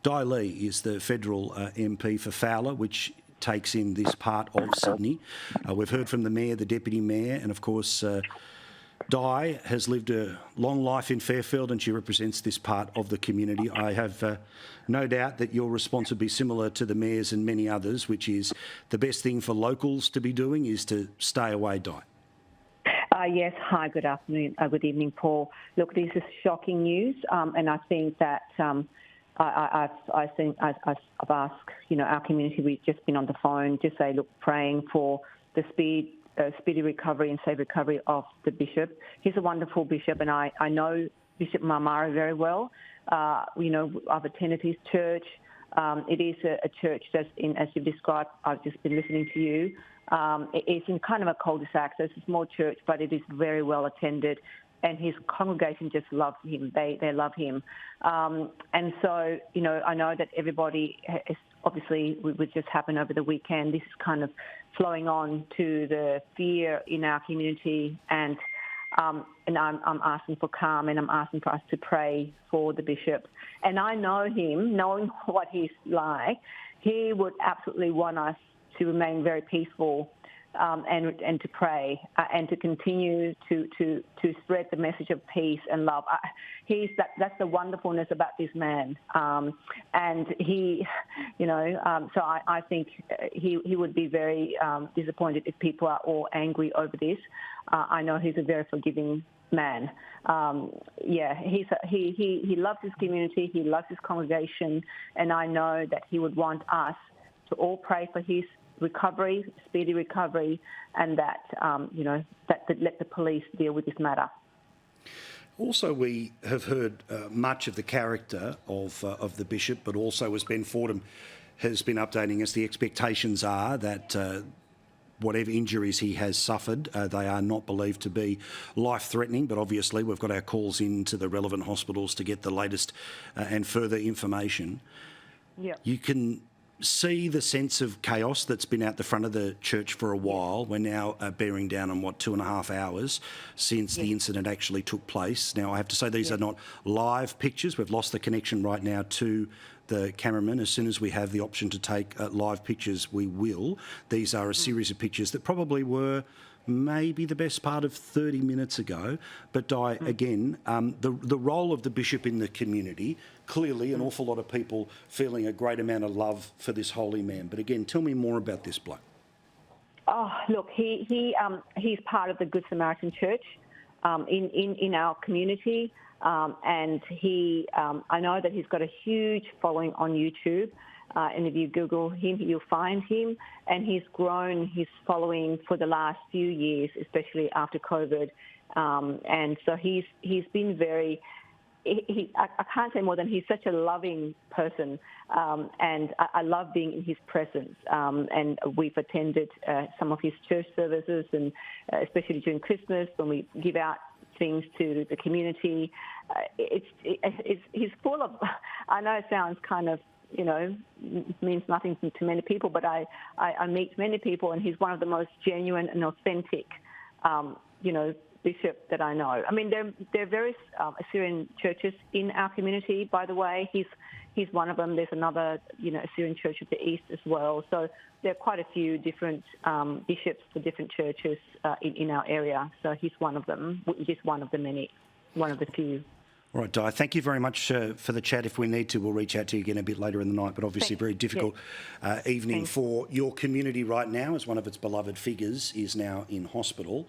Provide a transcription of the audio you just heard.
Dai Lee is the federal MP for Fowler, which takes in this part of Sydney. We've heard from the Mayor, the Deputy Mayor, and of course Di has lived a long life in Fairfield and she represents this part of the community. I have no doubt that your response would be similar to the Mayor's and many others, which is the best thing for locals to be doing is to stay away, Di. Yes. Hi, good afternoon, good evening, Paul. Look, this is shocking news, and I think that I've asked, our community, we've just been on the phone, just say, look, praying for the speedy recovery and safe recovery of the bishop. He's a wonderful bishop, and I know Bishop Marmara very well. I've attended his church. It is a church that's in, as you've described, I've just been listening to you. It's in kind of a cul-de-sac, so it's a small church, but it is very well attended, and his congregation just loves him. They love him. And so, I know that everybody is obviously, it just happened over the weekend. This is kind of flowing on to the fear in our community, and I'm asking for calm, and I'm asking for us to pray for the bishop. And I know him, knowing what he's like, he would absolutely want us to remain very peaceful and to pray and to continue to spread the message of peace and love. That's the wonderfulness about this man, and he, so I think he would be very disappointed if people are all angry over this. I know he's a very forgiving man. He loves his community, he loves his congregation, and I know that he would want us to all pray for his recovery, speedy recovery, and that let the police deal with this matter. Also, we have heard much of the character of the bishop, but also, as Ben Fordham has been updating us, the expectations are that whatever injuries he has suffered, they are not believed to be life-threatening, but obviously we've got our calls into the relevant hospitals to get the latest and further information. Yeah. You can see the sense of chaos that's been out the front of the church for a while. We're now bearing down on, 2.5 hours since the incident actually took place. Now, I have to say these are not live pictures. We've lost the connection right now to the cameraman. As soon as we have the option to take live pictures, we will. These are a series of pictures that probably were maybe the best part of 30 minutes ago. But Di, again, the role of the bishop in the community, clearly an awful lot of people feeling a great amount of love for this holy man. But again, tell me more about this bloke. Oh, look, he's part of the Good Samaritan Church in our community, and I know that he's got a huge following on YouTube. And if you Google him, you'll find him. And he's grown his following for the last few years, especially after COVID. And so he's been very, I can't say more than he's such a loving person. And I love being in his presence. And we've attended some of his church services, and especially during Christmas when we give out things to the community. He's full of, I know it sounds kind of, means nothing to many people, but I meet many people, and he's one of the most genuine and authentic, bishop that I know. I mean, there are various Assyrian churches in our community, by the way. He's one of them. There's another, Assyrian church of the east as well. So there are quite a few different bishops for different churches in our area. So he's one of them, just one of the many, one of the few. All right, Di, thank you very much for the chat. If we need to, we'll reach out to you again a bit later in the night, but obviously a very difficult evening for your community right now, as one of its beloved figures is now in hospital.